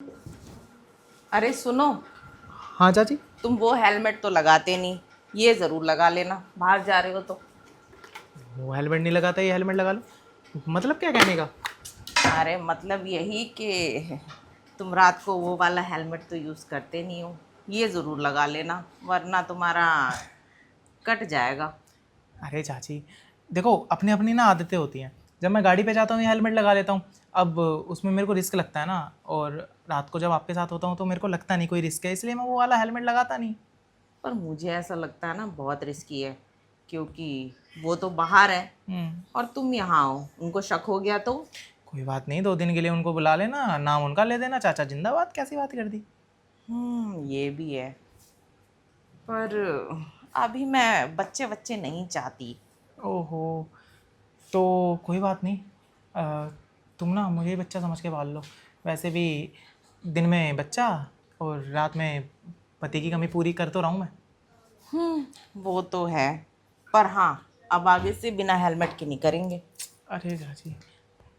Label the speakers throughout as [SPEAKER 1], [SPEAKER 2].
[SPEAKER 1] अरे सुनो,
[SPEAKER 2] हाँ चाची।
[SPEAKER 1] तुम वो हेलमेट तो लगाते नहीं, ये ज़रूर लगा लेना बाहर जा रहे हो तो।
[SPEAKER 2] वो हेलमेट नहीं लगाता, ये हेलमेट लगा लो। मतलब क्या कहने का?
[SPEAKER 1] अरे मतलब यही कि तुम रात को वो वाला हेलमेट तो यूज़ करते नहीं हो, ये ज़रूर लगा लेना वरना तुम्हारा कट जाएगा।
[SPEAKER 2] अरे चाची, देखो अपनी अपनी ना आदतें होती हैं। जब मैं गाड़ी पे जाता हूँ ये हेलमेट लगा लेता हूँ। अब उसमें मेरे को रिस्क लगता है ना, और रात को जब आपके साथ होता हूँ तो मेरे को लगता नहीं कोई रिस्क है, इसलिए मैं वो वाला हेलमेट लगाता नहीं।
[SPEAKER 1] पर मुझे ऐसा लगता है ना बहुत रिस्की है, क्योंकि वो तो बाहर है
[SPEAKER 2] हम्म।
[SPEAKER 1] और तुम यहाँ हो, उनको शक हो गया तो।
[SPEAKER 2] कोई बात नहीं, 2 दिन के लिए उनको बुला लेना, नाम उनका ले देना, चाचा जिंदाबाद। कैसी बात कर दी?
[SPEAKER 1] ये भी है, पर अभी मैं बच्चे बच्चे नहीं चाहती।
[SPEAKER 2] ओहो, तो कोई बात नहीं। अ, तुम ना मुझे ही बच्चा समझ के पाल लो। वैसे भी दिन में बच्चा और रात में पति की कमी पूरी कर तो रहा हूँ मैं।
[SPEAKER 1] वो तो है, पर हाँ, अब आगे से बिना हेलमेट के नहीं करेंगे।
[SPEAKER 2] अरे चाची,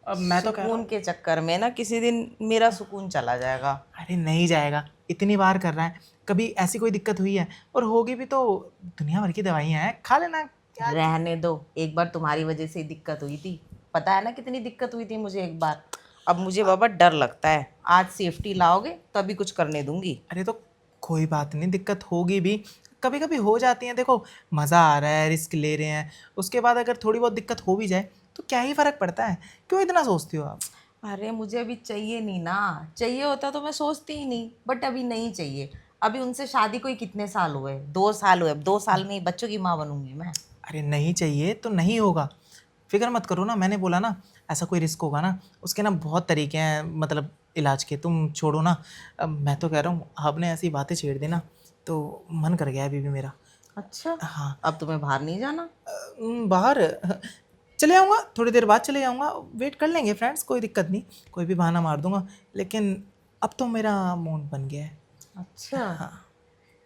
[SPEAKER 2] अब मैं तो कह रहा
[SPEAKER 1] सुकून
[SPEAKER 2] हूँ।
[SPEAKER 1] के चक्कर में ना किसी दिन मेरा सुकून चला जाएगा।
[SPEAKER 2] अरे नहीं जाएगा, इतनी बार कर रहा है, कभी ऐसी कोई दिक्कत हुई है? और होगी भी तो दुनिया भर की दवाइयाँ हैं, खा लेना क्या।
[SPEAKER 1] रहने दो, एक बार तुम्हारी वजह से ही दिक्कत हुई थी, पता है ना कितनी दिक्कत हुई थी मुझे एक बार। अब मुझे बाबा डर लगता है, आज सेफ्टी लाओगे तभी कुछ करने दूंगी।
[SPEAKER 2] अरे तो कोई बात नहीं, दिक्कत होगी भी, कभी कभी हो जाती है। देखो मज़ा आ रहा है, रिस्क ले रहे हैं, उसके बाद अगर थोड़ी बहुत दिक्कत हो भी जाए तो क्या ही फ़र्क पड़ता है? क्यों इतना सोचती हो आप?
[SPEAKER 1] अरे मुझे अभी चाहिए नहीं ना, चाहिए होता तो मैं सोचती ही नहीं, बट अभी नहीं चाहिए। अभी उनसे शादी को ही कितने साल हुए, 2 साल हुए, अब 2 साल में ही बच्चों की माँ बनूंगी मैं।
[SPEAKER 2] अरे नहीं चाहिए तो नहीं होगा, फिक्र मत करो ना। मैंने बोला ना, ऐसा कोई रिस्क होगा ना, उसके ना बहुत तरीके हैं, मतलब इलाज के। तुम छोड़ो ना। अब मैं तो कह रहा हूँ, आपने ऐसी बातें छेड़ दी ना तो मन कर गया है अभी भी मेरा।
[SPEAKER 1] अच्छा,
[SPEAKER 2] हाँ।
[SPEAKER 1] अब तुम्हें बाहर नहीं जाना?
[SPEAKER 2] बाहर चले आऊँगा, थोड़ी देर बाद चले जाऊँगा। वेट कर लेंगे फ्रेंड्स, कोई दिक्कत नहीं, कोई भी बहाना मार दूंगा। लेकिन अब तो मेरा मूड बन गया है।
[SPEAKER 1] अच्छा,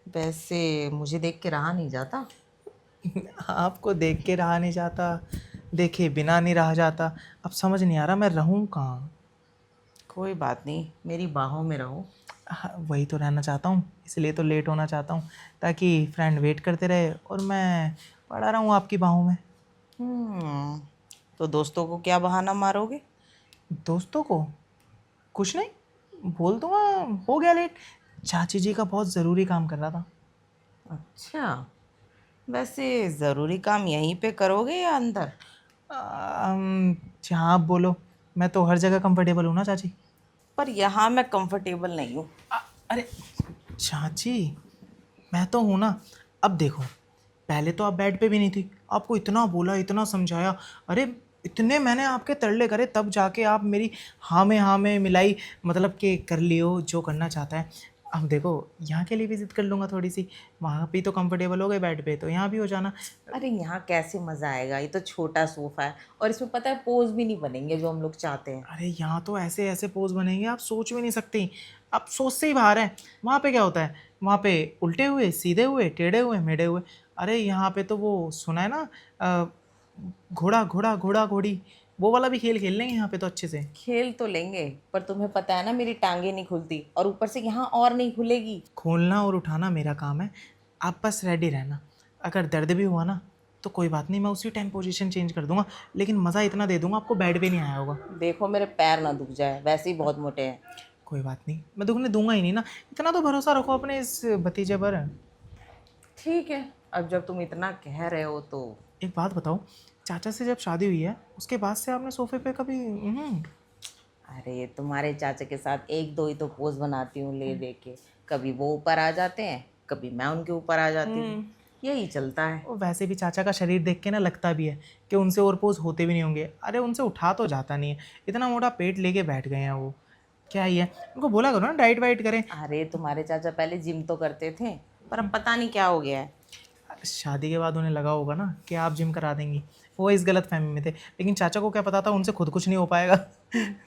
[SPEAKER 1] वैसे मुझे देख के रहा नहीं जाता।
[SPEAKER 2] आपको देख के रहा नहीं जाता, देखे बिना नहीं रहा जाता। अब समझ नहीं आ रहा मैं रहूँ कहाँ।
[SPEAKER 1] कोई बात नहीं, मेरी बाहों में रहो।
[SPEAKER 2] हाँ, वही तो रहना चाहता हूँ, इसलिए तो लेट होना चाहता हूँ, ताकि फ्रेंड वेट करते रहे और मैं पड़ा रहूँ आपकी बाहों में।
[SPEAKER 1] हम्म तो दोस्तों को क्या बहाना मारोगे?
[SPEAKER 2] दोस्तों को कुछ नहीं, बोल दूंगा हो गया लेट, चाची जी का बहुत ज़रूरी काम कर रहा था।
[SPEAKER 1] अच्छा, वैसे ज़रूरी काम यहीं पे करोगे या अंदर?
[SPEAKER 2] जहाँ आप बोलो, मैं तो हर जगह कंफर्टेबल हूँ ना चाची।
[SPEAKER 1] पर यहाँ मैं कंफर्टेबल नहीं हूँ।
[SPEAKER 2] अरे चाची, मैं तो हूँ ना। अब देखो, पहले तो आप बेड पे भी नहीं थी, आपको इतना बोला, इतना समझाया, अरे इतने मैंने आपके तरले करे, तब जाके आप मेरी हाँ में मिलाई, मतलब कि कर लियो जो करना चाहता है। अब देखो, यहाँ के लिए विजिट कर लूँगा थोड़ी सी, वहाँ पे तो कंफर्टेबल हो गए बेड पे, तो यहाँ भी हो जाना।
[SPEAKER 1] अरे यहाँ कैसे मज़ा आएगा, ये तो छोटा सोफ़ा है और इसमें पता है पोज भी नहीं बनेंगे जो हम लोग चाहते हैं।
[SPEAKER 2] अरे यहाँ तो ऐसे ऐसे पोज बनेंगे, आप सोच भी नहीं सकती। आप सोच से ही बाहर हैं। वहाँ पे क्या होता है? वहाँ पे उल्टे हुए, सीधे हुए, टेढ़े हुए, मेढ़े हुए। अरे यहाँ पे तो वो सुना है ना, अ, घोड़ा घोड़ा घोड़ा घोड़ी, वो वाला भी खेल खेल लेंगे यहाँ पे तो अच्छे से।
[SPEAKER 1] खेल तो लेंगे, पर तुम्हें पता है ना मेरी टांगे नहीं खुलती, और ऊपर से यहाँ और नहीं खुलेगी।
[SPEAKER 2] खोलना और उठाना मेरा काम है, आप बस रेडी रहना। अगर दर्द भी हुआ ना तो कोई बात नहीं, मैं उसी टाइम पोजीशन चेंज कर दूंगा, लेकिन मज़ा इतना दे दूंगा आपको, बेड पे नहीं आया होगा।
[SPEAKER 1] देखो मेरे पैर ना दुख जाए, वैसे ही बहुत मोटे हैं।
[SPEAKER 2] कोई बात नहीं, मैं दुखने दूंगा ही नहीं ना। इतना तो भरोसा रखो अपने इस भतीजे पर।
[SPEAKER 1] ठीक है, अब जब तुम इतना कह रहे हो तो।
[SPEAKER 2] एक बात बताओ, चाचा से जब शादी हुई है उसके बाद से आपने सोफे पे कभी
[SPEAKER 1] अरे तुम्हारे चाचा के साथ एक दो ही तो पोज बनाती हूँ ले दे के, कभी वो ऊपर आ जाते हैं, कभी मैं उनके ऊपर आ जाती हूँ, यही चलता है।
[SPEAKER 2] और वैसे भी चाचा का शरीर देख के ना लगता भी है कि उनसे और पोज होते भी नहीं होंगे। अरे उनसे उठा तो जाता नहीं है, इतना मोटा पेट लेके बैठ गए हैं वो। क्या ही है, उनको बोला करो ना डाइट वाइट करें।
[SPEAKER 1] अरे तुम्हारे चाचा पहले जिम तो करते थे, पर अब पता नहीं क्या हो गया है।
[SPEAKER 2] शादी के बाद उन्हें लगा होगा ना कि आप जिम करा देंगी, वो इस गलत फहमी में थे। लेकिन चाचा को क्या पता था उनसे खुद कुछ नहीं हो पाएगा।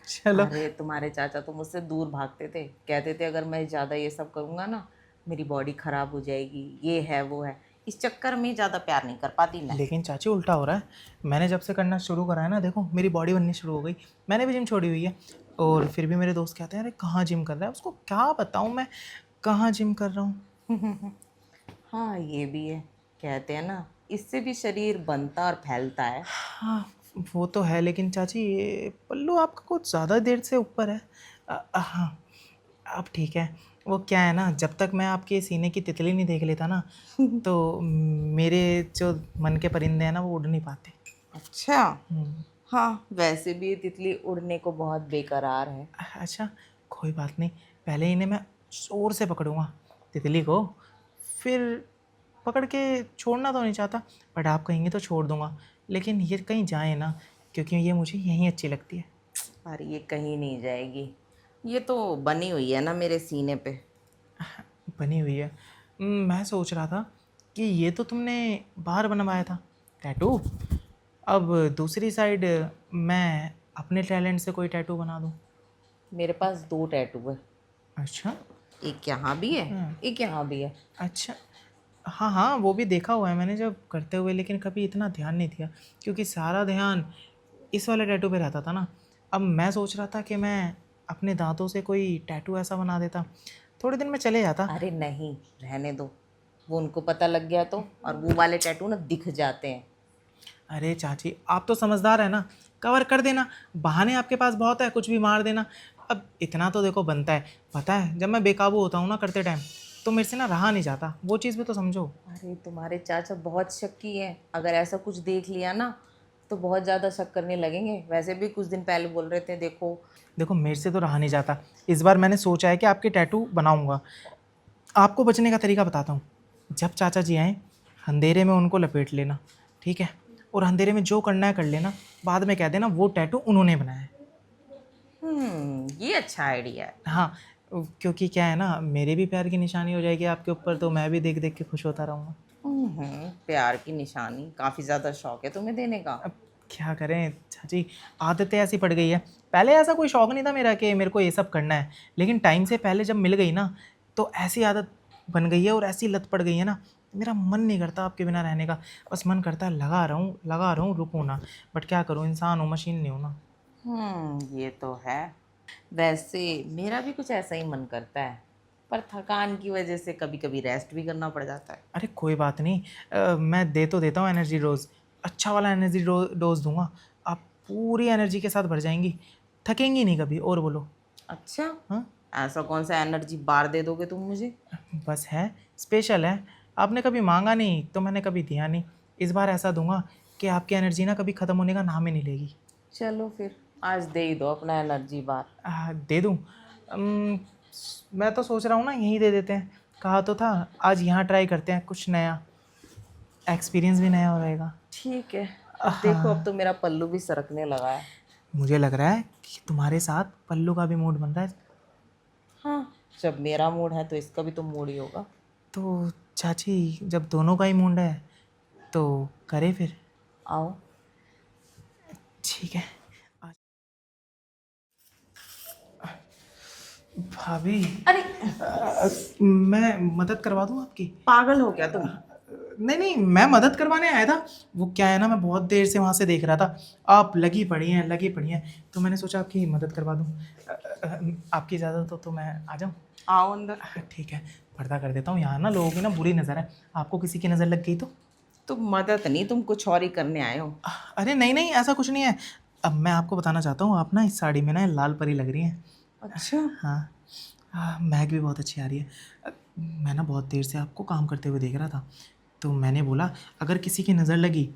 [SPEAKER 2] चलो।
[SPEAKER 1] अरे तुम्हारे चाचा तो मुझसे दूर भागते थे, कहते थे अगर मैं ज़्यादा ये सब करूँगा ना मेरी बॉडी ख़राब हो जाएगी, ये है वो है, इस चक्कर में ज़्यादा प्यार नहीं कर पाती मैं।
[SPEAKER 2] लेकिन चाची उल्टा हो रहा है, मैंने जब से करना शुरू करा है ना, देखो मेरी बॉडी बननी शुरू हो गई। मैंने भी जिम छोड़ी हुई है, और फिर भी मेरे दोस्त कहते हैं अरे कहाँ जिम कर रहा है, उसको क्या बताऊँ मैं कहाँ जिम कर रहा हूँ।
[SPEAKER 1] हाँ ये भी है, कहते हैं ना इससे भी शरीर बनता और फैलता है।
[SPEAKER 2] हाँ वो तो है, लेकिन चाची ये पल्लू आपका कुछ ज़्यादा देर से ऊपर है। हाँ अब ठीक है। वो क्या है ना, जब तक मैं आपके सीने की तितली नहीं देख लेता ना तो मेरे जो मन के परिंदे हैं ना वो उड़ नहीं पाते।
[SPEAKER 1] अच्छा।
[SPEAKER 2] हम्म,
[SPEAKER 1] हाँ वैसे भी ये तितली उड़ने को बहुत बेकरार है।
[SPEAKER 2] अच्छा कोई बात नहीं, पहले इन्हें मैं ज़ोर से पकड़ूंगा तितली को, फिर पकड़ के छोड़ना तो नहीं चाहता, बट आप कहेंगे तो छोड़ दूंगा, लेकिन ये कहीं जाए ना, क्योंकि ये मुझे यहीं अच्छी लगती है।
[SPEAKER 1] पर ये कहीं नहीं जाएगी, ये तो बनी हुई है ना मेरे सीने पे।
[SPEAKER 2] बनी हुई है। मैं सोच रहा था कि ये तो तुमने बाहर बनवाया था टैटू, अब दूसरी साइड मैं अपने टैलेंट से कोई टैटू बना दूं।
[SPEAKER 1] मेरे पास 2 टैटू है,
[SPEAKER 2] अच्छा।
[SPEAKER 1] एक यहाँ भी है,
[SPEAKER 2] हाँ,
[SPEAKER 1] एक यहाँ भी है।
[SPEAKER 2] अच्छा। हाँ हाँ वो भी देखा हुआ है मैंने जब करते हुए, लेकिन कभी इतना ध्यान नहीं दिया क्योंकि सारा ध्यान इस वाले टैटू पे रहता था ना। अब मैं सोच रहा था कि मैं अपने दांतों से कोई टैटू ऐसा बना देता, थोड़े दिन में चले जाता।
[SPEAKER 1] अरे नहीं, रहने दो, वो उनको पता लग गया तो, और वो वाले टैटू ना दिख जाते हैं।
[SPEAKER 2] अरे चाची आप तो समझदार है ना, कवर कर देना, बहाने आपके पास बहुत है, कुछ भी मार देना। अब इतना तो देखो बनता है, पता है जब मैं बेकाबू होता हूँ ना करते टाइम तो मेरे से ना रहा नहीं जाता, वो चीज़ भी तो समझो।
[SPEAKER 1] अरे तुम्हारे चाचा बहुत शक्की है, अगर ऐसा कुछ देख लिया ना तो बहुत ज़्यादा शक करने लगेंगे। वैसे भी कुछ दिन पहले बोल रहे थे देखो।
[SPEAKER 2] देखो मेरे से तो रहा नहीं जाता, इस बार मैंने सोचा है कि आपके टैटू बनाऊंगा। आपको बचने का तरीका बताता हूँ, जब चाचा जी आएँ अंधेरे में उनको लपेट लेना, ठीक है, और अंधेरे में जो करना है कर लेना, बाद में कह देना वो टैटू उन्होंने बनाया है।
[SPEAKER 1] ये अच्छा आइडिया है।
[SPEAKER 2] हाँ क्योंकि क्या है ना, मेरे भी प्यार की निशानी हो जाएगी आपके ऊपर, तो मैं भी देख देख के खुश होता रहूँगा।
[SPEAKER 1] प्यार की निशानी, काफ़ी ज़्यादा शौक है तुम्हें देने का।
[SPEAKER 2] अब क्या करें चाची, आदतें ऐसी पड़ गई है। पहले ऐसा कोई शौक नहीं था मेरा कि मेरे को ये सब करना है, लेकिन टाइम से पहले जब मिल गई ना तो ऐसी आदत बन गई है और ऐसी लत पड़ गई है ना, मेरा मन नहीं करता आपके बिना रहने का। बस मन करता है लगा रहूँ रुकूँ ना, बट क्या करूँ, इंसान हूँ मशीन नहीं हूँ ना।
[SPEAKER 1] ये तो है। वैसे मेरा भी कुछ ऐसा ही मन करता है, पर थकान की वजह से कभी कभी रेस्ट भी करना पड़ जाता है।
[SPEAKER 2] अरे कोई बात नहीं, मैं दे तो देता हूँ एनर्जी डोज, अच्छा वाला एनर्जी डोज दूंगा, आप पूरी एनर्जी के साथ भर जाएंगी, थकेंगी नहीं कभी। और बोलो।
[SPEAKER 1] अच्छा,
[SPEAKER 2] हाँ
[SPEAKER 1] ऐसा कौन सा एनर्जी बार दे दोगे तुम मुझे?
[SPEAKER 2] बस है, स्पेशल है, आपने कभी मांगा नहीं तो मैंने कभी दिया नहीं, इस बार ऐसा दूंगा कि आपकी एनर्जी ना कभी ख़त्म होने का नाम ही नहीं लेगी।
[SPEAKER 1] चलो फिर आज दे ही दो अपना एनर्जी बार।
[SPEAKER 2] दे दूँ? मैं तो सोच रहा हूँ ना यहीं दे देते हैं, कहा तो था आज यहाँ ट्राई करते हैं, कुछ नया, एक्सपीरियंस भी नया हो रहेगा।
[SPEAKER 1] ठीक है, अब देखो, अब तो मेरा पल्लू भी सरकने लगा है।
[SPEAKER 2] मुझे लग रहा है कि तुम्हारे साथ पल्लू का भी मूड बन रहा है।
[SPEAKER 1] हाँ, जब मेरा मूड है तो इसका भी तो मूड ही होगा।
[SPEAKER 2] तो चाची जब दोनों का ही मूड है तो करे फिर।
[SPEAKER 1] आओ।
[SPEAKER 2] ठीक है। भाभी
[SPEAKER 1] अरे
[SPEAKER 2] मैं मदद करवा दूँ आपकी?
[SPEAKER 1] पागल हो गया तुम?
[SPEAKER 2] नहीं नहीं मैं मदद करवाने आया था। वो क्या है ना, मैं बहुत देर से वहाँ से देख रहा था, आप लगी पड़ी हैं, तो मैंने सोचा आपकी मदद करवा दूँ। आपकी इजाज़त हो तो मैं आ जाऊँ?
[SPEAKER 1] आओ अंदर।
[SPEAKER 2] ठीक है, पर्दा कर देता हूँ, यहाँ ना लोगों की ना बुरी नज़र है, आपको किसी की नज़र लग गई तो?
[SPEAKER 1] तुम मदद नहीं, तुम कुछ और ही करने आए हो।
[SPEAKER 2] अरे नहीं नहीं ऐसा कुछ नहीं है। अब मैं आपको बताना चाहता हूँ, आप ना इस साड़ी में ना लाल परी लग रही हैं।
[SPEAKER 1] अच्छा।
[SPEAKER 2] हाँ महक भी बहुत अच्छी आ रही है। मैं ना बहुत देर से आपको काम करते हुए देख रहा था, तो मैंने बोला अगर किसी की नज़र लगी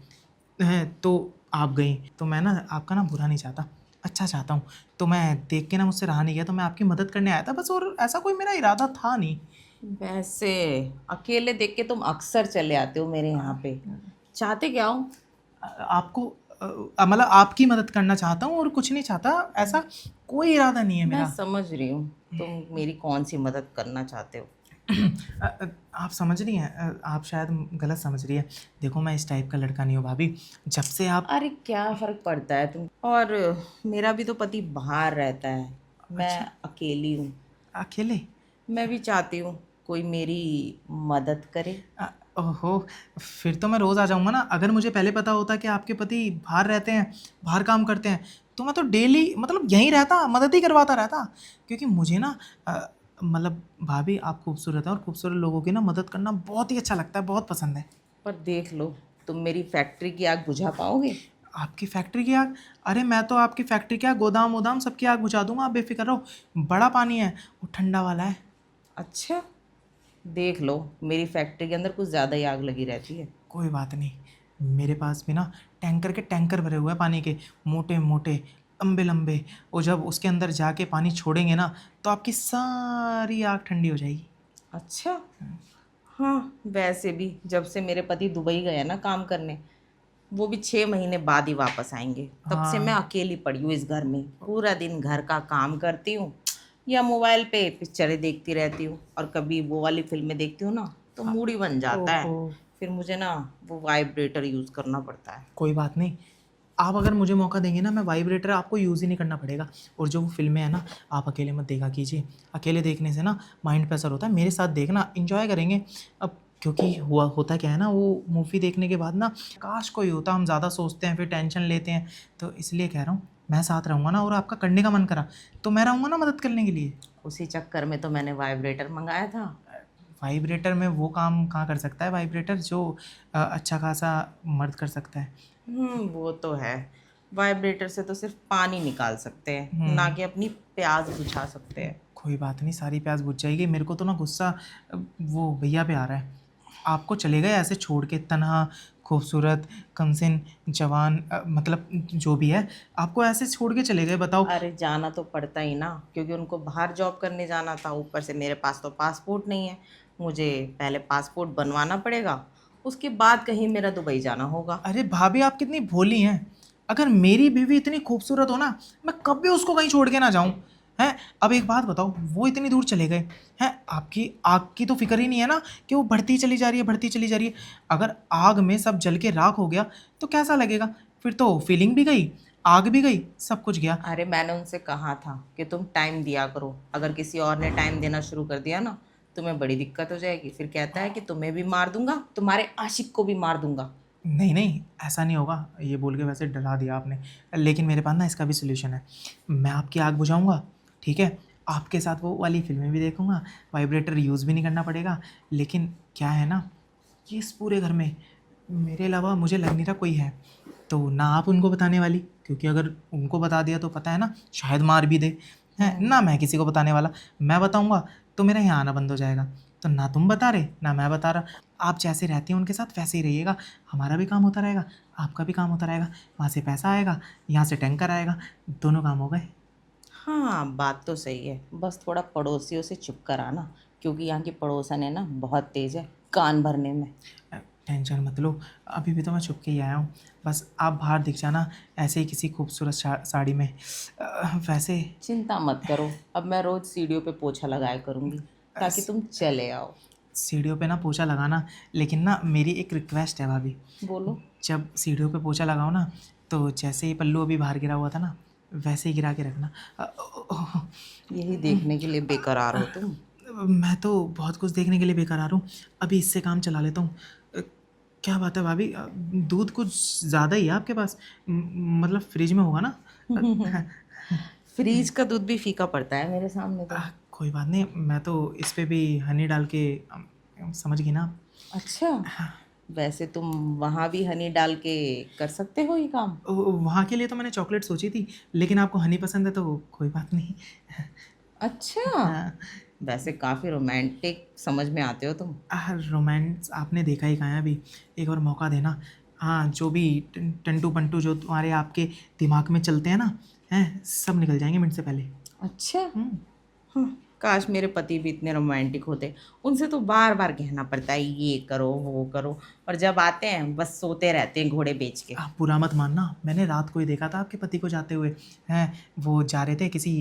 [SPEAKER 2] है तो आप गई, तो मैं ना आपका ना बुरा नहीं चाहता, अच्छा चाहता हूँ, तो मैं देख के ना मुझसे रहा नहीं गया, तो मैं आपकी मदद करने आया था बस, और ऐसा कोई मेरा इरादा था नहीं।
[SPEAKER 1] वैसे अकेले देख के तुम अक्सर चले आते हो मेरे यहाँ पे, चाहते क्या हो?
[SPEAKER 2] आपको मतलब आपकी मदद करना चाहता हूँ और कुछ नहीं चाहता, ऐसा कोई इरादा नहीं है
[SPEAKER 1] मैं
[SPEAKER 2] मेरा।
[SPEAKER 1] समझ रही हूँ तुम मेरी कौन सी मदद करना चाहते हो।
[SPEAKER 2] आप समझ रही हैं, आप शायद गलत समझ रही है, देखो मैं इस टाइप का लड़का नहीं हूँ भाभी, जब से आप।
[SPEAKER 1] अरे क्या फर्क पड़ता है तुम और, मेरा भी तो पति बाहर रहता है, मैं
[SPEAKER 2] अच्छा
[SPEAKER 1] अकेली हूँ।
[SPEAKER 2] अकेले?
[SPEAKER 1] मैं भी चाहती हूँ कोई मेरी मदद करे।
[SPEAKER 2] ओहो, फिर तो मैं रोज़ आ जाऊँगा ना, अगर मुझे पहले पता होता कि आपके पति बाहर रहते हैं, बाहर काम करते हैं, तो मैं तो डेली मतलब यहीं रहता, मदद ही करवाता रहता, क्योंकि मुझे ना मतलब भाभी आप खूबसूरत है और खूबसूरत लोगों की ना मदद करना बहुत ही अच्छा लगता है, बहुत पसंद है।
[SPEAKER 1] पर देख लो, तुम मेरी फैक्ट्री की आग बुझा पाओगे?
[SPEAKER 2] आपकी फैक्ट्री की आग? अरे मैं तो आपकी फैक्ट्री क्या, गोदाम वोदाम सबकी आग बुझा दूंगा, आप बेफिक्र रहो। बड़ा पानी है, वो ठंडा वाला है।
[SPEAKER 1] अच्छा, देख लो, मेरी फैक्ट्री के अंदर कुछ ज़्यादा ही आग लगी रहती है।
[SPEAKER 2] कोई बात नहीं, मेरे पास भी ना टैंकर के टैंकर भरे हुए हैं पानी के, मोटे मोटे, लंबे लंबे। वो जब उसके अंदर जाके पानी छोड़ेंगे ना, तो आपकी सारी आग ठंडी हो जाएगी।
[SPEAKER 1] अच्छा। हाँ, वैसे भी जब से मेरे पति दुबई गए ना काम करने, वो भी 6 महीने बाद ही वापस आएंगे, तब से मैं
[SPEAKER 2] हाँ।
[SPEAKER 1] अकेली पड़ी हूँ इस घर में। पूरा दिन घर का काम करती हूँ या मोबाइल पे पिक्चरें देखती रहती हूँ, और कभी वो वाली फिल्में देखती हूँ ना तो मूड ही बन जाता
[SPEAKER 2] ओहो।
[SPEAKER 1] है। फिर मुझे ना वो वाइब्रेटर यूज़ करना पड़ता है।
[SPEAKER 2] कोई बात नहीं, आप अगर मुझे मौका देंगे ना, मैं वाइब्रेटर आपको यूज़ ही नहीं करना पड़ेगा। और जो वो फ़िल्में हैं ना, आप अकेले मत देखा कीजिए। अकेले देखने से ना माइंड पे असर होता है, मेरे साथ देखना, एंजॉय करेंगे। अब क्योंकि हुआ होता क्या है ना, वो मूवी देखने के बाद ना काश कोई होता, हम ज़्यादा सोचते हैं, फिर टेंशन लेते हैं। तो इसलिए कह रहा हूँ, मैं साथ रहूँगा ना, और आपका करने का मन करा तो मैं रहूँगा ना मदद करने के लिए।
[SPEAKER 1] उसी चक्कर में तो मैंने वाइब्रेटर मंगाया था।
[SPEAKER 2] वाइब्रेटर में वो काम कहाँ कर सकता है वाइब्रेटर, जो अच्छा खासा मर्द कर सकता है।
[SPEAKER 1] वो तो है। वाइब्रेटर से तो सिर्फ पानी निकाल सकते हैं, ना
[SPEAKER 2] हम्म।
[SPEAKER 1] कि अपनी प्यास बुझा सकते हैं।
[SPEAKER 2] कोई बात नहीं, सारी प्यास बुझ जाएगी। मेरे को तो ना गुस्सा वो भैया पे आ रहा है। आपको चले गए ऐसे छोड़ के, तनहा, खूबसूरत, कमसिन, जवान, मतलब जो भी है, आपको ऐसे छोड़ के चले गए, बताओ।
[SPEAKER 1] अरे जाना तो पड़ता ही ना, क्योंकि उनको बाहर जॉब करने जाना था। ऊपर से मेरे पास तो पासपोर्ट नहीं है, मुझे पहले पासपोर्ट बनवाना पड़ेगा, उसके बाद कहीं मेरा दुबई जाना होगा।
[SPEAKER 2] अरे भाभी आप कितनी भोली हैं। अगर मेरी बीवी इतनी खूबसूरत हो ना, मैं कभी उसको कहीं छोड़ के ना जाऊं। हैं? अब एक बात बताओ, वो इतनी दूर चले गए हैं, आपकी आग की तो फिक्र ही नहीं है ना, कि वो बढ़ती चली जा रही है, बढ़ती चली जा रही है। अगर आग में सब जल के राख हो गया तो कैसा लगेगा? फिर तो फीलिंग भी गई, आग भी गई, सब कुछ गया।
[SPEAKER 1] अरे मैंने उनसे कहा था कि तुम टाइम दिया करो, अगर किसी और ने टाइम देना शुरू कर दिया ना, तुम्हें बड़ी दिक्कत हो जाएगी। फिर कहता है कि तुम्हें भी मार दूंगा, तुम्हारे आशिक को भी मार दूंगा।
[SPEAKER 2] नहीं नहीं, ऐसा नहीं होगा, ये बोल के वैसे डरा दिया आपने। लेकिन मेरे पास ना इसका भी सोल्यूशन है। मैं आपकी आग बुझाऊंगा, ठीक है, आपके साथ वो वाली फिल्में भी देखूंगा, वाइब्रेटर यूज़ भी नहीं करना पड़ेगा। लेकिन क्या है ना, कि इस पूरे घर में मेरे अलावा मुझे लग नहीं रहा कोई है। तो ना आप उनको बताने वाली, क्योंकि अगर उनको बता दिया तो पता है ना, शायद मार भी दे। है ना, मैं किसी को बताने वाला। मैं बताऊंगा तो मेरा यहाँ आना बंद हो जाएगा। तो ना तुम बता रहे, ना मैं बता रहा। आप जैसे रहती हैं उनके साथ वैसे ही रहिएगा, हमारा भी काम होता रहेगा, आपका भी काम होता रहेगा। वहाँ से पैसा आएगा, यहाँ से टैंकर आएगा, दोनों काम हो गए।
[SPEAKER 1] हाँ, बात तो सही है, बस थोड़ा पड़ोसियों से चुप कर आना, क्योंकि यहाँ की पड़ोसन है ना बहुत तेज़ है कान भरने में।
[SPEAKER 2] टेंशन मत लो, अभी भी तो मैं छुप के ही आया हूँ। बस आप बाहर दिख जाना ऐसे ही किसी खूबसूरत साड़ी में। वैसे
[SPEAKER 1] चिंता मत करो, अब मैं रोज़ सीढ़ियों पे पोछा लगाया करूँगी, ताकि तुम चले आओ।
[SPEAKER 2] सीढ़ियों पे ना पोछा लगाना, लेकिन ना मेरी एक रिक्वेस्ट है भाभी।
[SPEAKER 1] बोलो।
[SPEAKER 2] जब सीढ़ियों पे पोछा लगाओ ना, तो जैसे ही पल्लू अभी बाहर गिरा हुआ था ना, वैसे ही गिरा के रखना।
[SPEAKER 1] यही देखने के लिए बेकरार हो तुम।
[SPEAKER 2] मैं तो बहुत कुछ देखने के लिए बेकरार हूँ, अभी इससे काम चला लेता हूँ। क्या बात है भाभी, दूध कुछ ज़्यादा ही है आपके पास, मतलब फ्रिज में होगा ना?
[SPEAKER 1] फ्रीज का दूध भी फीका पड़ता है मेरे सामने तो।
[SPEAKER 2] कोई बात नहीं, मैं तो इस पे भी हनी डाल के समझ गई ना आप?
[SPEAKER 1] अच्छा, वैसे तुम वहाँ भी हनी डाल के कर सकते हो ये काम?
[SPEAKER 2] वहाँ के लिए तो मैंने चॉकलेट सोची थी, लेकिन आपको हनी पसंद है तो कोई बात नहीं।
[SPEAKER 1] अच्छा,
[SPEAKER 2] हाँ।
[SPEAKER 1] वैसे काफ़ी रोमांटिक समझ में आते हो तुम।
[SPEAKER 2] रोमांस आपने देखा ही कहाँ है अभी, एक और मौका देना। हाँ, जो भी टंटू पंटू जो तुम्हारे आपके दिमाग में चलते हैं ना, हैं, सब निकल जाएंगे मिनट से पहले।
[SPEAKER 1] अच्छा।
[SPEAKER 2] हम्म।
[SPEAKER 1] हाँ, काश मेरे पति भी इतने रोमांटिक होते। उनसे तो बार बार कहना पड़ता है ये करो वो करो, और जब आते हैं बस सोते रहते हैं घोड़े बेच के।
[SPEAKER 2] आप बुरा मत मानना, मैंने रात को ही देखा था आपके पति को जाते हुए। हैं, वो जा रहे थे किसी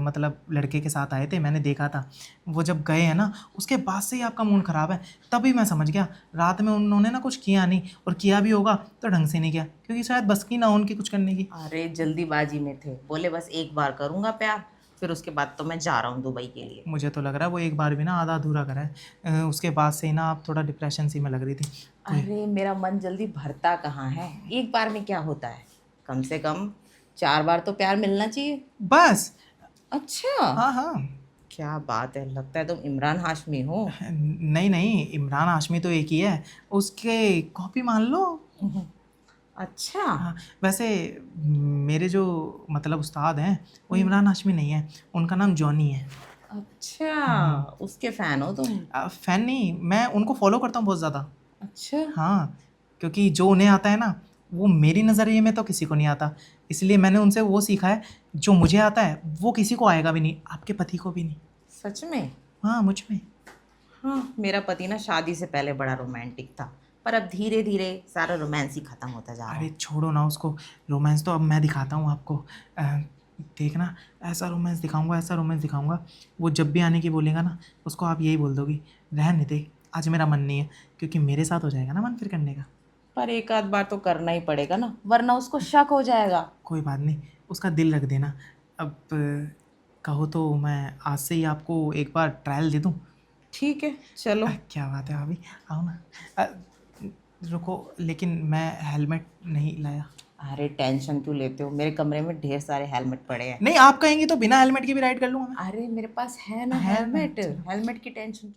[SPEAKER 2] मतलब लड़के के साथ आए थे, मैंने देखा था। वो जब गए हैं ना, उसके बाद से ही आपका मूड ख़राब है। तभी मैं समझ गया, रात में उन्होंने ना कुछ किया नहीं, और किया भी होगा तो ढंग से नहीं किया, क्योंकि शायद बस की ना हो उनकी कुछ करने की।
[SPEAKER 1] अरे जल्दीबाजी में थे, बोले बस एक बार करूँगा प्यार, फिर उसके बाद तो मैं जा रहा हूँ दुबई के लिए।
[SPEAKER 2] मुझे तो लग रहा है वो एक बार भी ना आधा अधूरा करा है। उसके बाद से ही ना आप थोड़ा डिप्रेशन सी में लग रही थी। कोई
[SPEAKER 1] अरे मेरा मन जल्दी भरता कहाँ है, एक बार में क्या होता है, कम से कम 4 बार तो प्यार मिलना चाहिए।
[SPEAKER 2] बस।
[SPEAKER 1] अच्छा,
[SPEAKER 2] हाँ हाँ।
[SPEAKER 1] क्या बात है, लगता है तुम इमरान हाशमी हो।
[SPEAKER 2] नहीं नहीं, इमरान हाशमी तो एक ही है, उसके कॉपी मान लो।
[SPEAKER 1] अच्छा।
[SPEAKER 2] हाँ, वैसे मेरे जो मतलब उस्ताद हैं वो इमरान हाशमी नहीं है, उनका नाम जॉनी है।
[SPEAKER 1] अच्छा, उसके फैन हो तुम।
[SPEAKER 2] फ़ैन नहीं, मैं उनको फॉलो करता हूँ बहुत ज़्यादा।
[SPEAKER 1] अच्छा।
[SPEAKER 2] हाँ, क्योंकि जो उन्हें आता है ना, वो मेरी नज़रिए में तो किसी को नहीं आता, इसलिए मैंने उनसे वो सीखा है, जो मुझे आता है वो किसी को आएगा भी नहीं, आपके पति को भी नहीं।
[SPEAKER 1] सच में?
[SPEAKER 2] हाँ, मुझ में।
[SPEAKER 1] हाँ, मेरा पति ना शादी से पहले बड़ा रोमांटिक था, पर अब धीरे धीरे सारा रोमांस ही खत्म होता जा रहा
[SPEAKER 2] अरे
[SPEAKER 1] है।
[SPEAKER 2] छोड़ो ना उसको, रोमांस तो अब मैं दिखाता हूँ आपको। अ, देखना, ऐसा रोमांस दिखाऊंगा, ऐसा रोमांस दिखाऊंगा, वो जब भी आने की बोलेगा ना, उसको आप यही बोल दोगी, रहने दे, आज मेरा मन नहीं है, क्योंकि मेरे साथ हो जाएगा ना मन फिर करने का।
[SPEAKER 1] पर एक आध बार तो करना ही पड़ेगा ना, वरना उसको शक हो जाएगा।
[SPEAKER 2] कोई बात नहीं, उसका दिल रख देना। अब कहो तो मैं आज से ही आपको एक बार ट्रायल दे दूँ।
[SPEAKER 1] ठीक है, चलो।
[SPEAKER 2] क्या बात है भाभी, आओ ना। अ, रुको, लेकिन मैं हेलमेट नहीं लाया।
[SPEAKER 1] अरे टेंशन क्यों लेते हो, मेरे कमरे में ढेर सारे हेलमेट पड़े हैं।
[SPEAKER 2] नहीं, आप कहेंगी तो बिना हेलमेट के भी राइड कर लूँगा मैं।
[SPEAKER 1] अरे मेरे पास है ना
[SPEAKER 2] है ना,
[SPEAKER 1] हेलमेट,
[SPEAKER 2] चलो।
[SPEAKER 1] हेलमेट की टेंशन क्यों